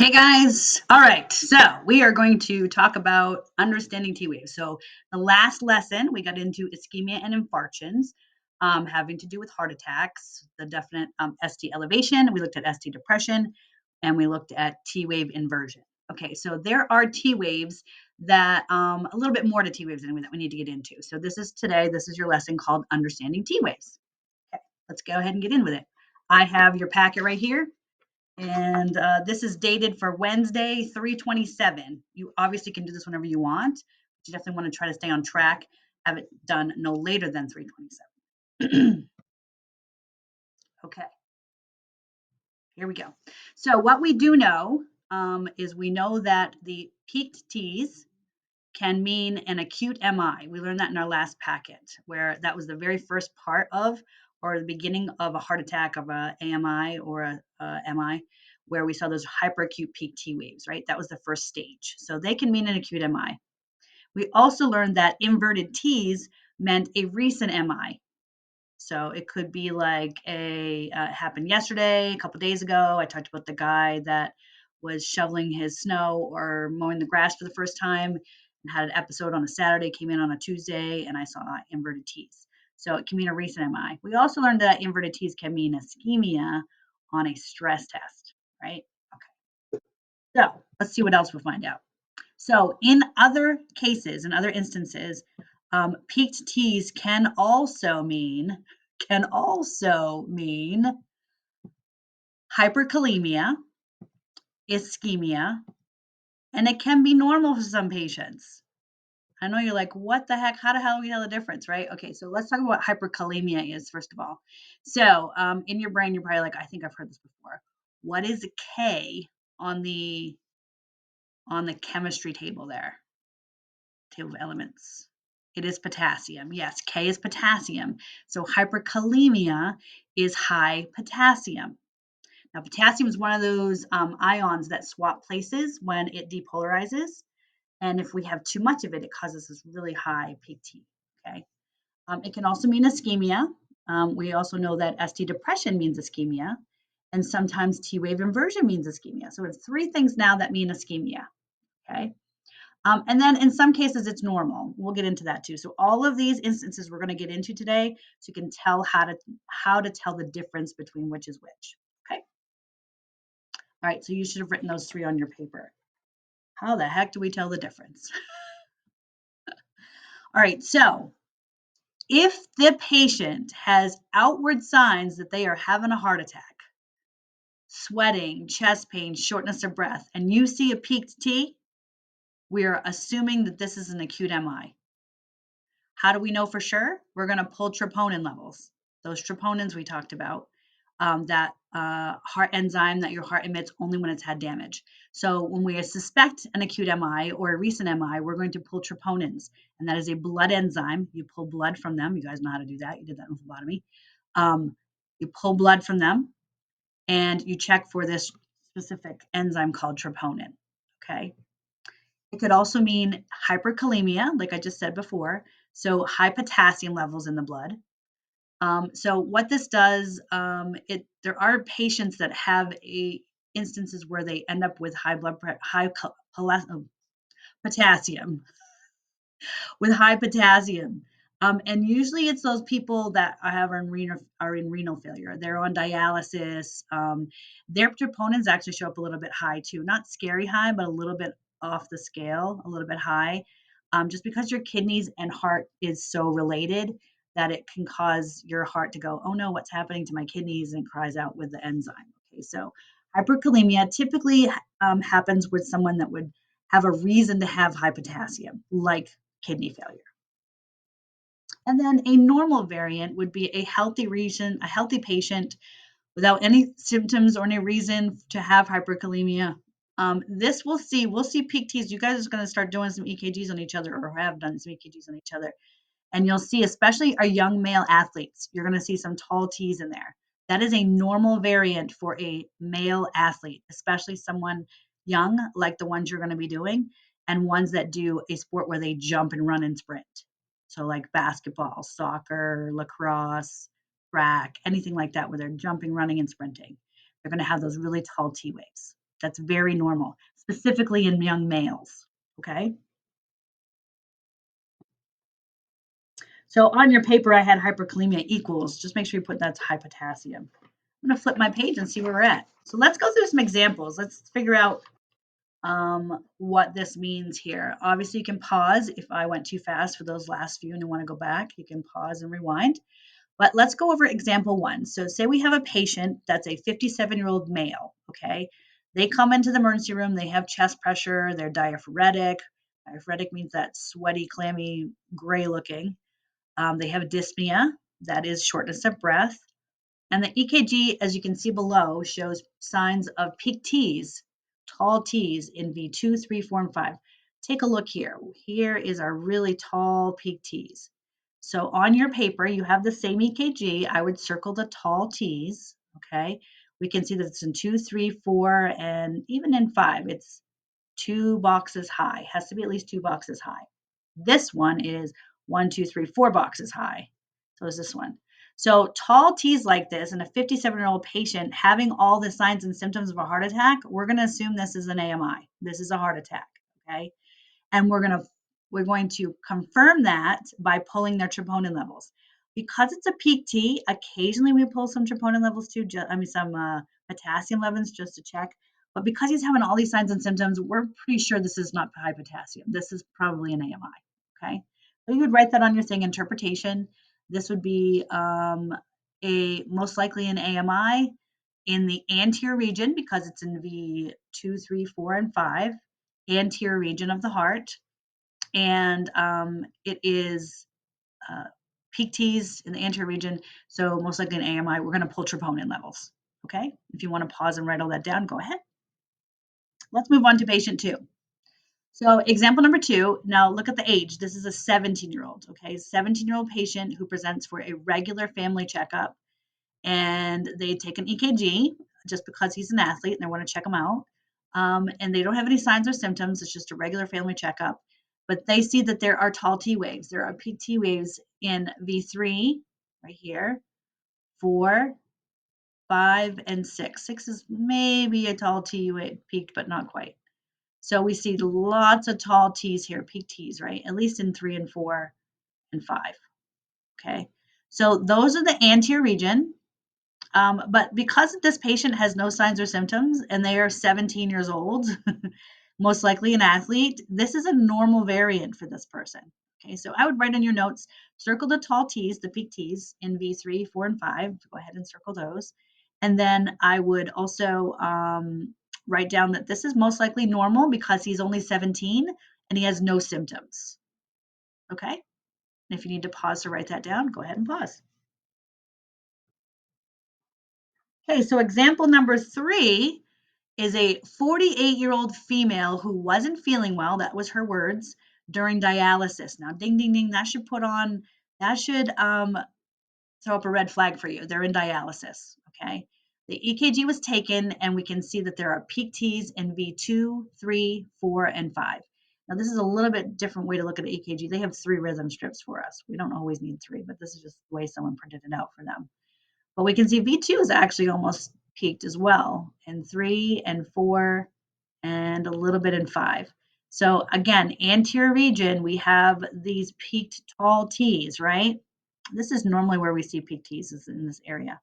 Hey guys. All right. So we are going to talk about understanding T waves. So the last lesson we got into ischemia and infarctions, having to do with heart attacks, the definite ST elevation. We looked at ST depression, and we looked at T wave inversion. Okay. So there are T waves that a little bit more to T waves anyway that we need to get into. So this is today. This is your lesson called understanding T waves. Okay. Let's go ahead and get in with it. I have your packet right here. And this is dated for Wednesday, 3/27. You obviously can do this whenever you want. But you definitely want to try to stay on track. Have it done no later than 3/27. Okay, here we go. So what we do know is we know that the peaked T's can mean an acute MI. We learned that in our last packet, where that was the very first part of, or the beginning of a heart attack of a AMI or a MI, where we saw those hyperacute peak T waves, right? That was the first stage. So they can mean an acute MI. We also learned that inverted T's meant a recent MI. So it could be like happened yesterday, a couple days ago. I talked about the guy that was shoveling his snow or mowing the grass for the first time and had an episode on a Saturday, came in on a Tuesday, and I saw inverted T's. So it can mean a recent MI. We also learned that inverted T's can mean ischemia on a stress test, right? Okay. So let's see what else we'll find out. So in other cases, in other instances, peaked T's can also mean hyperkalemia, ischemia, and it can be normal for some patients. I know you're like, what the heck? How the hell do we know the difference, right? Okay, so let's talk about what hyperkalemia is first of all. So in your brain, you're probably like, I think I've heard this before. What is a K on the chemistry table there? Table of elements. It is potassium. Yes, K is potassium. So hyperkalemia is high potassium. Now, potassium is one of those ions that swap places when it depolarizes. And if we have too much of it, it causes this really high peak T. Okay. It can also mean ischemia. We also know that ST depression means ischemia. And sometimes T wave inversion means ischemia. So we have three things now that mean ischemia. Okay. And then in some cases, it's normal. We'll get into that too. So all of these instances we're going to get into today, so you can tell how to tell the difference between which is which. Okay. All right. So you should have written those three on your paper. How the heck do we tell the difference? All right. So if the patient has outward signs that they are having a heart attack, sweating, chest pain, shortness of breath, and you see a peaked T, we are assuming that this is an acute MI. How do we know for sure? We're going to pull troponin levels. Those troponins we talked about, that heart enzyme that your heart emits only when it's had damage. So when we suspect an acute MI or a recent MI, we're going to pull troponins, and that is a blood enzyme. You pull blood from them. You guys know how to do that. You did that in phlebotomy. You pull blood from them, and you check for this specific enzyme called troponin. Okay. It could also mean hyperkalemia, like I just said before, so high potassium levels in the blood. So what this does, there are patients that have instances where they end up with potassium, with high potassium. And usually it's those people that are in renal failure. They're on dialysis. Their troponins actually show up a little bit high too, not scary high, but a little bit off the scale, a little bit high. Just because your kidneys and heart is so related that it can cause your heart to go, oh no, what's happening to my kidneys? And it cries out with the enzyme. Okay, so hyperkalemia typically happens with someone that would have a reason to have high potassium, like kidney failure. And then a normal variant would be a healthy patient without any symptoms or any reason to have hyperkalemia. This we'll see peak T's. You guys are going to start doing some EKGs on each other or have done some EKGs on each other. And you'll see, especially our young male athletes, you're going to see some tall T's in there. That is a normal variant for a male athlete, especially someone young like the ones you're going to be doing, and ones that do a sport where they jump and run and sprint. So like basketball, soccer, lacrosse, track, anything like that where they're jumping, running, and sprinting. They're going to have those really tall T waves. That's very normal, specifically in young males. Okay. So on your paper, I had hyperkalemia equals. Just make sure you put that's high potassium. I'm going to flip my page and see where we're at. So let's go through some examples. Let's figure out what this means here. Obviously, you can pause if I went too fast for those last few and you want to go back. You can pause and rewind. But let's go over example one. So say we have a patient that's a 57-year-old male, okay? They come into the emergency room, they have chest pressure, they're diaphoretic. Diaphoretic means that sweaty, clammy, gray looking. They have dyspnea, that is shortness of breath. And the EKG, as you can see below, shows signs of peak T's, tall T's in V2, 3, 4, and 5. Take a look here. Here is our really tall peak T's. So on your paper, you have the same EKG. I would circle the tall T's, okay? We can see that it's in 2, 3, 4, and even in 5. It's 2 boxes high. Has to be at least 2 boxes high. This one is 1, 2, 3, 4 boxes high. So is this one. So tall T's like this in a 57-year-old patient having all the signs and symptoms of a heart attack, we're going to assume this is an AMI. This is a heart attack, okay? And we're going to confirm that by pulling their troponin levels. Because it's a peak T, occasionally we pull some troponin levels too, some potassium levels just to check. But because he's having all these signs and symptoms, we're pretty sure this is not high potassium. This is probably an AMI. Okay, so you would write that on your thing. Interpretation. This would be a most likely an AMI in the anterior region because it's in V2, 3, 4, and 5, anterior region of the heart, and it is peak T's in the anterior region, so most likely an AMI. We're going to pull troponin levels. Okay, if you want to pause and write all that down, go ahead. Let's move on to patient two. So example number two, now look at the age. This is a 17-year-old, okay? 17-year-old patient who presents for a regular family checkup, and they take an EKG just because he's an athlete and they want to check him out. And they don't have any signs or symptoms. It's just a regular family checkup. But they see that there are tall T waves. There are peak T waves in V3 right here, 4, 5, and 6. 6 is maybe a tall T wave peaked, but not quite. So we see lots of tall T's here, peak T's, right? At least in 3 and 4 and 5. Okay. So those are the anterior region. But because this patient has no signs or symptoms and they are 17 years old, most likely an athlete, this is a normal variant for this person. Okay, so I would write in your notes, circle the tall T's, the peak T's in V3, 4, and 5. Go ahead and circle those. And then I would also write down that this is most likely normal because he's only 17 and he has no symptoms. Okay, and if you need to pause to write that down, go ahead and pause. Okay, so example number 3 is a 48-year-old female who wasn't feeling well, that was her words, during dialysis. Now, ding, ding, ding, that should throw up a red flag for you. They're in dialysis, okay? The EKG was taken, and we can see that there are peak T's in V2, 3, 4, and 5. Now, this is a little bit different way to look at the EKG. They have 3 rhythm strips for us. We don't always need 3, but this is just the way someone printed it out for them. But we can see V2 is actually almost peaked as well in 3 and 4 and a little bit in 5. So again, anterior region, we have these peaked tall T's, right? This is normally where we see peak T's is in this area.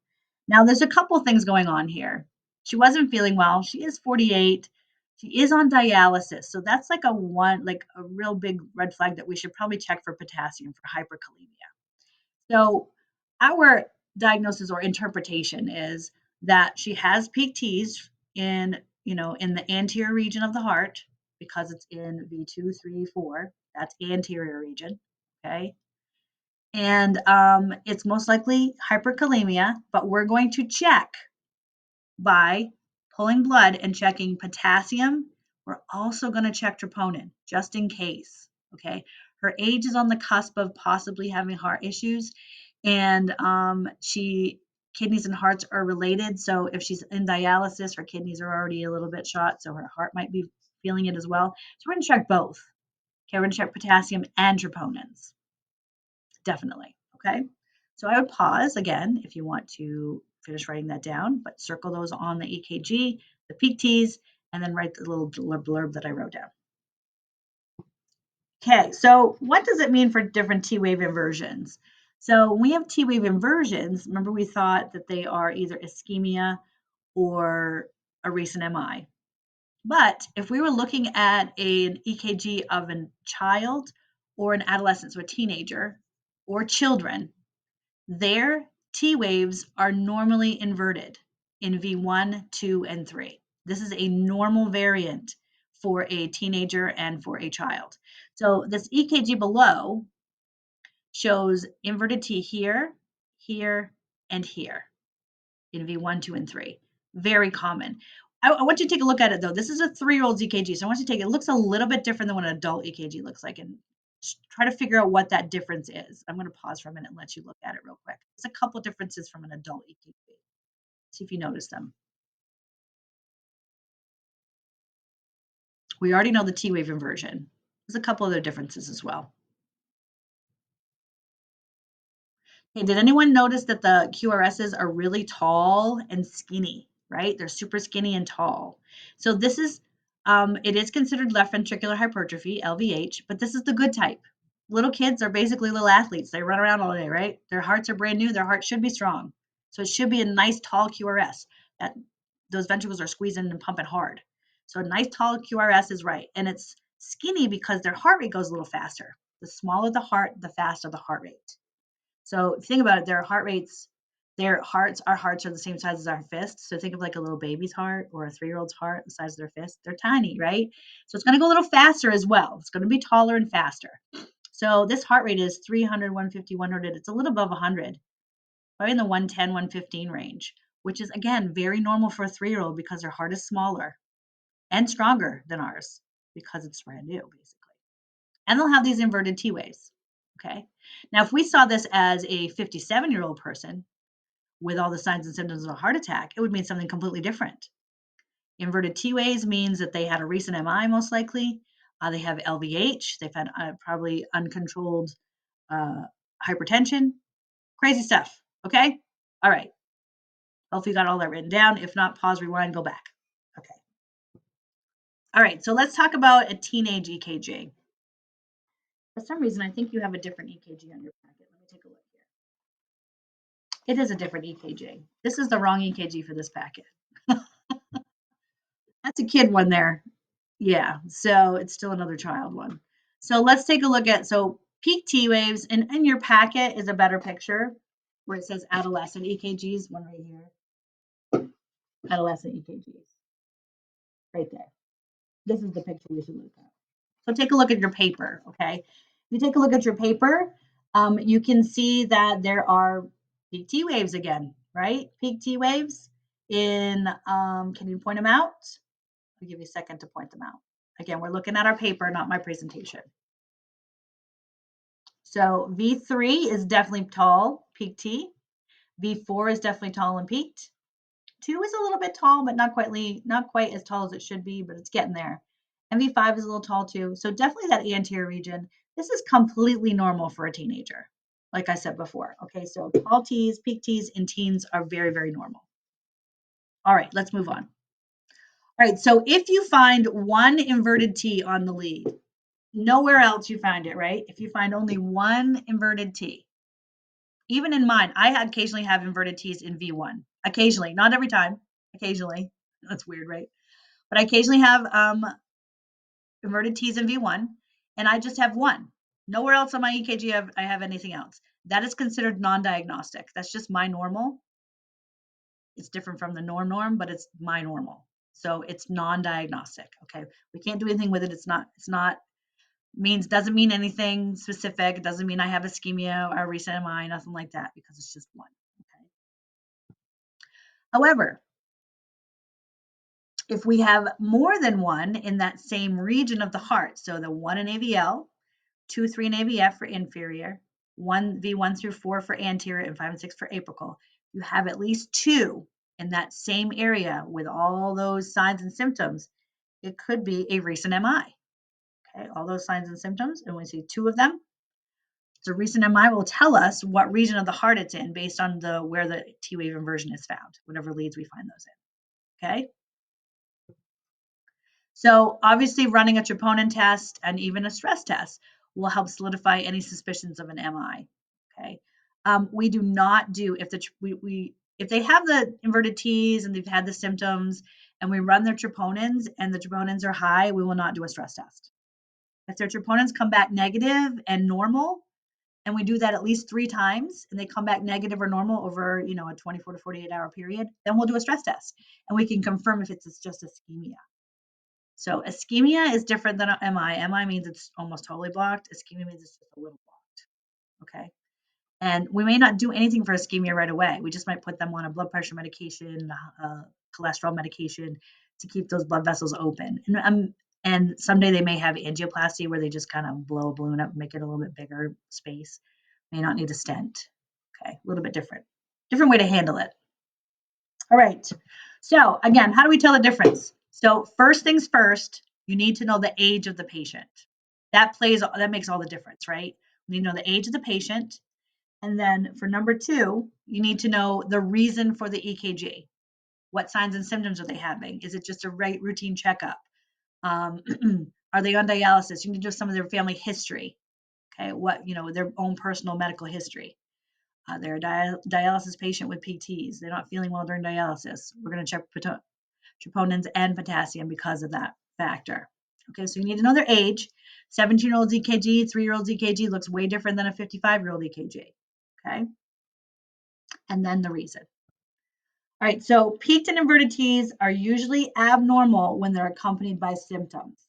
Now there's a couple things going on here. She wasn't feeling well. She is 48. She is on dialysis. So that's like a real big red flag that we should probably check for potassium for hyperkalemia. So our diagnosis or interpretation is that she has peak T's in the anterior region of the heart because it's in V2, 3, 4. That's anterior region. Okay. And it's most likely hyperkalemia, but we're going to check by pulling blood and checking potassium. We're also going to check troponin just in case. Okay. Her age is on the cusp of possibly having heart issues, and she kidneys and hearts are related. So if she's in dialysis, her kidneys are already a little bit shot, so her heart might be feeling it as well. So we're going to check both. Okay, we're going to check potassium and troponins. Definitely. Okay. So I would pause again if you want to finish writing that down, but circle those on the EKG, the peak T's, and then write the little blurb that I wrote down. Okay, so what does it mean for different T wave inversions? So when we have T wave inversions, remember we thought that they are either ischemia or a recent MI. But if we were looking at an EKG of a child or an adolescent, so a teenager or children, their T waves are normally inverted in V1, 2, and 3. This is a normal variant for a teenager and for a child. So this EKG below shows inverted T here, here, and here in V1, 2, and 3. Very common. I want you to take a look at it though. This is a 3-year-old's EKG. So I want you to take it. It looks a little bit different than what an adult EKG looks like. And try to figure out what that difference is. I'm going to pause for a minute and let you look at it real quick. There's a couple differences from an adult EKG. See if you notice them. We already know the T wave inversion. There's a couple other differences as well. Hey, did anyone notice that the QRSs are really tall and skinny, right? They're super skinny and tall. So this is, it is considered left ventricular hypertrophy, LVH, but this is the good type. Little kids are basically little athletes. They run around all day, right? Their hearts are brand new. Their heart should be strong. So it should be a nice tall QRS. That those ventricles are squeezing and pumping hard. So a nice tall QRS is right. And it's skinny because their heart rate goes a little faster. The smaller the heart, the faster the heart rate. So if you think about it, their our hearts are the same size as our fists. So think of like a little baby's heart or a 3-year-old's heart, the size of their fist. They're tiny, right? So it's going to go a little faster as well. It's going to be taller and faster. So this heart rate is 300, 150, 100. It's a little above 100, probably in the 110, 115 range, which is again very normal for a 3-year-old because their heart is smaller and stronger than ours because it's brand new, basically. And they'll have these inverted T waves. Okay. Now, if we saw this as a 57-year-old person with all the signs and symptoms of a heart attack, it would mean something completely different. Inverted T waves means that they had a recent MI, most likely. They have LVH. They've had probably uncontrolled hypertension. Crazy stuff. Okay. All right. Hopefully, you got all that written down. If not, pause, rewind, go back. Okay. All right. So let's talk about a teenage EKG. For some reason, I think you have a different EKG on your packet. Let me take a look here. It is a different EKG. This is the wrong EKG for this packet. That's a kid one there. Yeah, so it's still another child one. So let's take a look at, so peak T waves, and in your packet is a better picture where it says adolescent EKGs, one right here, adolescent EKGs, right there. This is the picture you should look at. So take a look at your paper, okay? If you take a look at your paper, you can see that there are peak T waves again, right? Peak T waves in, can you point them out? I'll give you a second to point them out. Again, we're looking at our paper, not my presentation. So V3 is definitely tall, peak T. V4 is definitely tall and peaked. 2 is a little bit tall, but not quite as tall as it should be, but it's getting there. And V5 is a little tall too. So definitely that anterior region. This is completely normal for a teenager, like I said before. Okay, so tall T's, peak T's in teens are very, very normal. All right, let's move on. All right, so if you find one inverted T on the lead, nowhere else you find it, right? If you find only one inverted T, even in mine, I occasionally have inverted T's in V1. Occasionally, not every time. Occasionally, that's weird, right? But I occasionally have inverted T's in V1, and I just have one. Nowhere else on my EKG I have anything else. That is considered non-diagnostic. That's just my normal. It's different from the norm, but it's my normal. So it's non-diagnostic. Okay, we can't do anything with it. It's not doesn't mean anything specific. It doesn't mean I have ischemia or recent MI, nothing like that, because it's just one. Okay. However, if we have more than one in that same region of the heart, so the 1 in AVL, 2, 3 in AVF for inferior, 1 V1 through 4 for anterior, and 5 and 6 for apical, you have at least 2 in that same area with all those signs and symptoms. It could be a recent MI. Okay, all those signs and symptoms, and we see 2 of them. So recent MI will tell us what region of the heart it's in based on where the T wave inversion is found, whatever leads we find those in. Okay. So obviously running a troponin test and even a stress test will help solidify any suspicions of an MI. Okay. We do not do if if they have the inverted T's and they've had the symptoms and we run their troponins and the troponins are high, we will not do a stress test. If their troponins come back negative and normal, and we do that at least 3 times and they come back negative or normal over a 24 to 48 hour period, then we'll do a stress test and we can confirm if it's just ischemia. So ischemia is different than MI means it's almost totally blocked. Ischemia means it's just a little blocked. Okay. And we may not do anything for ischemia right away. We just might put them on a blood pressure medication, cholesterol medication to keep those blood vessels open. And someday they may have angioplasty where they just kind of blow a balloon up, make it a little bit bigger space. May not need a stent. Okay, a little bit different. Different way to handle it. All right. So again, how do we tell the difference? So first things first, you need to know the age of the patient. That makes all the difference, right? You need to know the age of the patient. And then for number 2, you need to know the reason for the EKG. What signs and symptoms are they having? Is it just a routine checkup? Are they on dialysis? You need to know some of their family history. Okay, their own personal medical history. They're a dialysis patient with PTs. They're not feeling well during dialysis. We're going to check troponins and potassium because of that factor. Okay, so you need to know their age. 17-year-old EKG, 3-year-old EKG looks way different than a 55-year-old EKG. Okay, and then the reason. All right, so peaked and inverted T's are usually abnormal when they're accompanied by symptoms.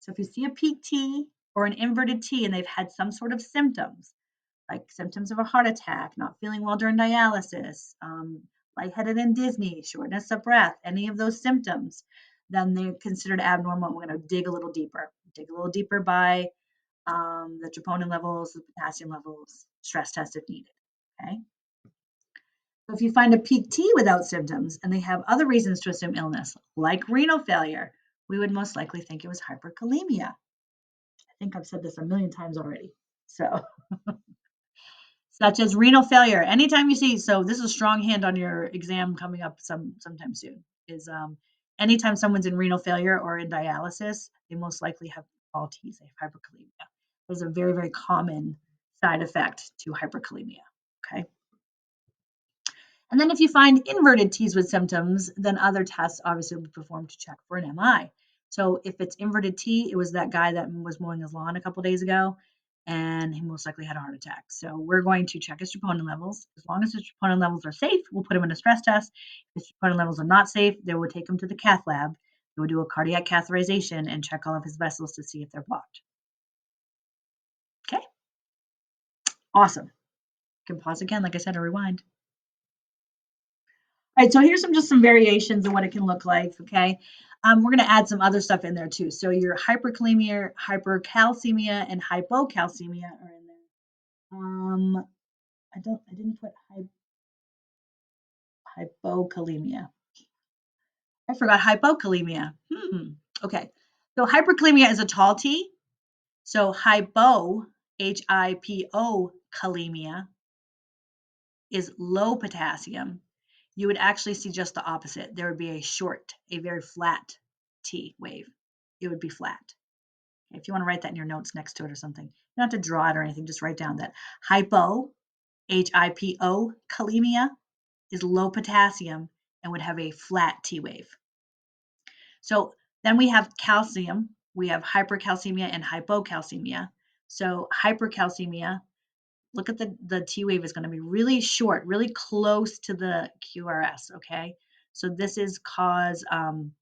So if you see a peaked T or an inverted T and they've had some sort of symptoms, like symptoms of a heart attack, not feeling well during dialysis, lightheaded and dizzy, shortness of breath, any of those symptoms, then they're considered abnormal. We're going to dig a little deeper by the troponin levels, the potassium levels, stress test if needed. Okay. So if you find a peak T without symptoms and they have other reasons to assume illness, like renal failure, we would most likely think it was hyperkalemia. I think I've said this a million times already. So such as renal failure. Anytime you see, so this is a strong hand on your exam coming up sometime soon, is anytime someone's in renal failure or in dialysis, they most likely have all T's, they have hyperkalemia. There's a very, very common side effect to hyperkalemia. Okay. And then if you find inverted T's with symptoms, then other tests obviously will be performed to check for an MI. So if it's inverted T, it was that guy that was mowing his lawn a couple days ago, and he most likely had a heart attack. So we're going to check his troponin levels. As long as his troponin levels are safe, we'll put him in a stress test. If his troponin levels are not safe, then we'll take him to the cath lab. We'll do a cardiac catheterization and check all of his vessels to see if they're blocked. Okay, awesome. You can pause again, like I said, or rewind. All right, so here's just some variations of what it can look like, okay? We're going to add some other stuff in there too. So your hyperkalemia, hypercalcemia, and hypocalcemia are in there. I didn't put hypokalemia. I forgot hypokalemia. Okay. So hyperkalemia is a tall T. So Hipo kalemia is low potassium. You would actually see just the opposite. There would be a very flat T wave. It would be flat. If you want to write that in your notes next to it or something, you don't have to draw it or anything, just write down that Hipo kalemia is low potassium and would have a flat T wave. So then we have calcium, we have hypercalcemia and hypocalcemia. So hypercalcemia, look at the T wave is going to be really short, really close to the QRS. Okay, so this is going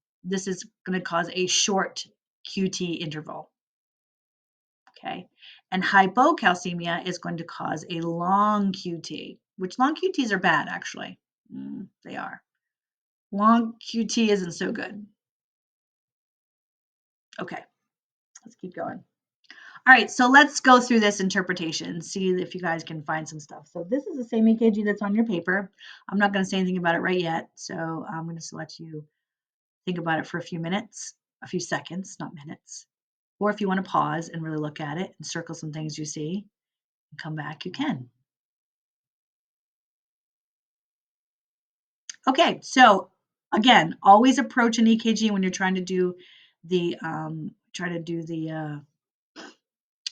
to cause a short QT interval. Okay, and hypocalcemia is going to cause a long QT, which long QTs are bad actually. They are. Long QT isn't so good. Okay, let's keep going. All right, so let's go through this interpretation, see if you guys can find some stuff. So this is the same EKG that's on your paper. I'm not going to say anything about it right yet, so I'm going to let you think about it for a few seconds, not minutes. Or if you want to pause and really look at it and circle some things you see and come back, you can. Okay, so again, always approach an EKG when you're trying to do the try to do the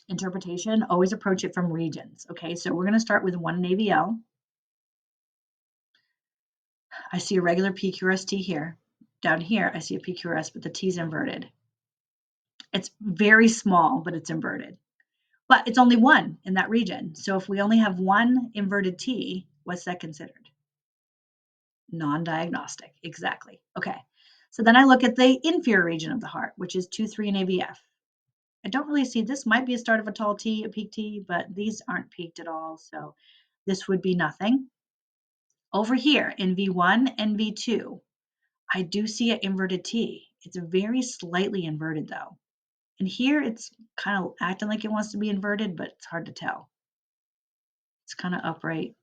interpretation, always approach it from regions. Okay, so we're going to start with 1 in AVL. I see a regular PQRST here. Down here, I see a PQRS, but the T is inverted. It's very small, but it's inverted. But it's only one in that region. So if we only have one inverted T, what's that considered? Non-diagnostic, exactly. Okay. So then I look at the inferior region of the heart, which is 2, 3, and AVF. I don't really see, this might be a start of a tall T, a peak T, but these aren't peaked at all. So this would be nothing. Over here in V1 and V2, I do see an inverted T. It's very slightly inverted though. And here it's kind of acting like it wants to be inverted, but it's hard to tell. It's kind of upright.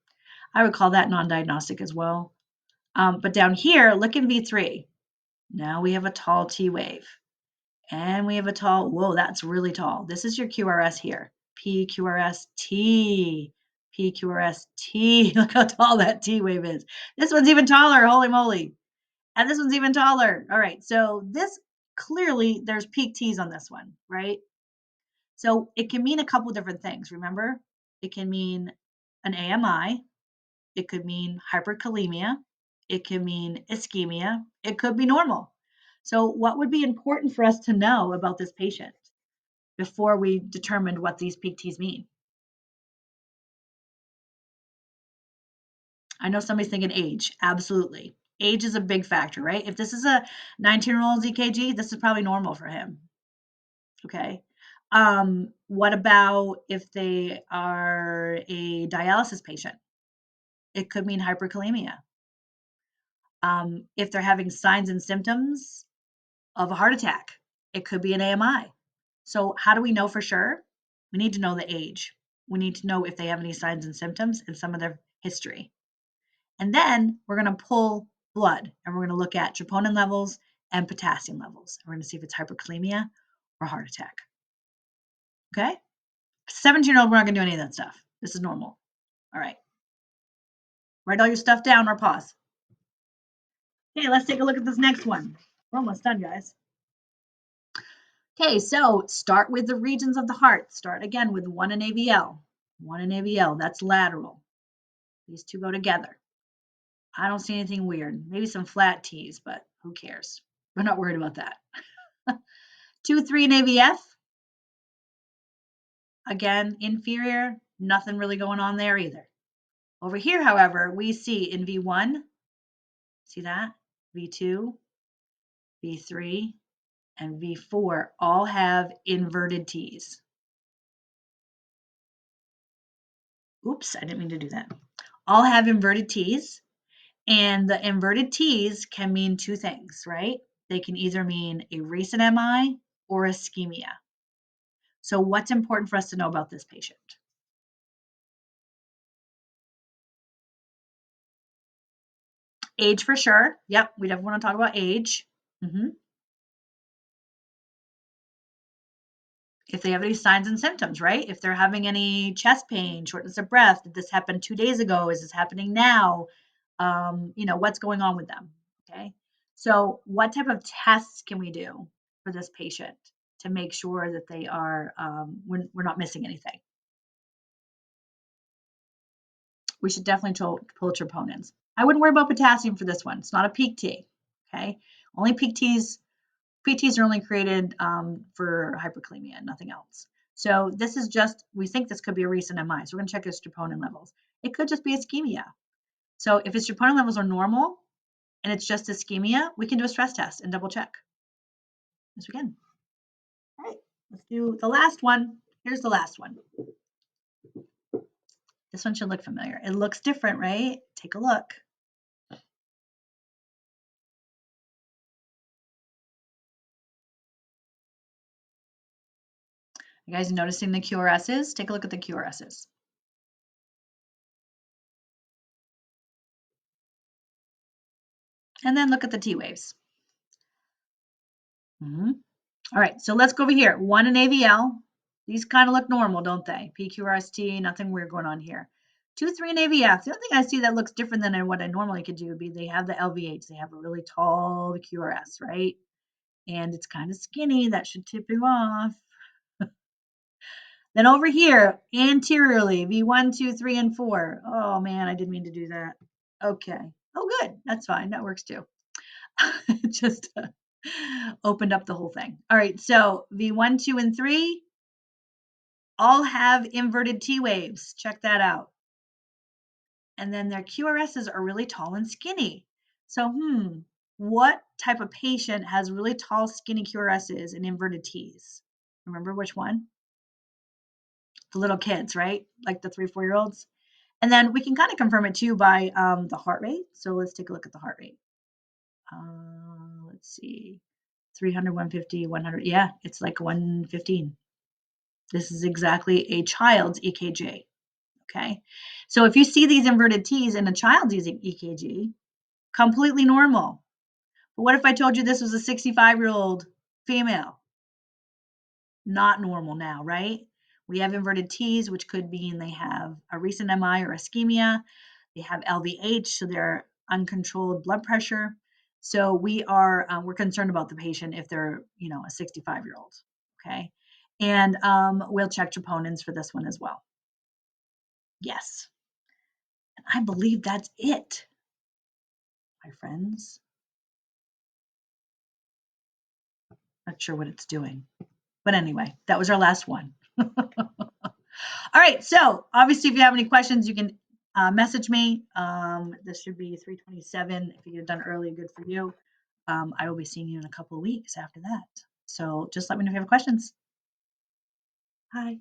I would call that non-diagnostic as well. But down here, look in V3. Now we have a tall T wave. And we have a tall, whoa, that's really tall. This is your QRS here. PQRS-T, PQRS-T. Look how tall that T wave is. This one's even taller, holy moly. And this one's even taller. All right, so this clearly, there's peak T's on this one, right? So it can mean a couple different things, remember? It can mean an AMI. It could mean hyperkalemia. It can mean ischemia. It could be normal. So what would be important for us to know about this patient before we determined what these peak T's mean? I know somebody's thinking age. Absolutely. Age is a big factor, right? If this is a 19-year-old EKG, this is probably normal for him. Okay. What about if they are a dialysis patient? It could mean hyperkalemia. If they're having signs and symptoms of a heart attack, it could be an AMI. So, how do we know for sure? We need to know the age. We need to know if they have any signs and symptoms and some of their history. And then we're going to pull blood and we're going to look at troponin levels and potassium levels. We're going to see if it's hyperkalemia or heart attack. Okay? 17-year-old, we're not going to do any of that stuff. This is normal. All right. Write all your stuff down or pause. Okay, let's take a look at this next one. We're almost done, guys. Okay, so start with the regions of the heart. Start again with 1 in AVL. 1 in AVL, that's lateral. These two go together. I don't see anything weird. Maybe some flat T's, but who cares? We're not worried about that. 2, 3 in AVF. Again, inferior, nothing really going on there either. Over here, however, we see in V1, see that? V2, V3, and V4 all have inverted T's. Oops, I didn't mean to do that. All have inverted T's, and the inverted T's can mean two things, right? They can either mean a recent MI or ischemia. So what's important for us to know about this patient? Age for sure. Yep, we definitely want to talk about age. If they have any signs and symptoms, right? If they're having any chest pain, shortness of breath, did this happen 2 days ago? Is this happening now? What's going on with them? Okay. So what type of tests can we do for this patient to make sure that they are, we're not missing anything? We should definitely pull troponins. I wouldn't worry about potassium for this one. It's not a peak T. Okay. Only peak T's PTs are only created for hyperkalemia, nothing else. So this is just, we think this could be a recent MI. So we're going to check his troponin levels. It could just be ischemia. So if his troponin levels are normal and it's just ischemia, we can do a stress test and double check. Yes, we can. All right, let's do the last one. Here's the last one. This one should look familiar. It looks different, right? Take a look. You guys noticing the QRSs? Take a look at the QRSs. And then look at the T waves. All right, so let's go over here. 1 in AVL. These kind of look normal, don't they? PQRST, nothing weird going on here. 2, 3 in AVF. The only thing I see that looks different than what I normally could do would be they have the LVH. They have a really tall QRS, right? and it's kind of skinny. That should tip you off. Then over here, anteriorly, V1, 2, 3, and 4. Oh man, I didn't mean to do that. Okay. Oh, good. That's fine. That works too. Just opened up the whole thing. All right. So V1, 2, and 3 all have inverted T waves. Check that out. And then their QRSs are really tall and skinny. So, what type of patient has really tall, skinny QRSs and inverted Ts? Remember which one? The little kids, right? Like the 3, 4 year olds. And then we can kind of confirm it too by the heart rate. So let's take a look at the heart rate. Let's see, 300, 150, 100. Yeah, it's like 115. This is exactly a child's EKG. Okay. So if you see these inverted T's in a child using EKG, completely normal. But what if I told you this was a 65-year-old female? Not normal now, right? We have inverted T's, which could mean they have a recent MI or ischemia. They have LVH, so they're uncontrolled blood pressure. So we're concerned about the patient if they're a 65-year-old. Okay, and we'll check troponins for this one as well. Yes, and I believe that's it, my friends. Not sure what it's doing, but anyway, that was our last one. All right. So obviously, if you have any questions, you can message me. This should be 3:27. If you get it done early, good for you. I will be seeing you in a couple of weeks after that. So just let me know if you have questions. Bye.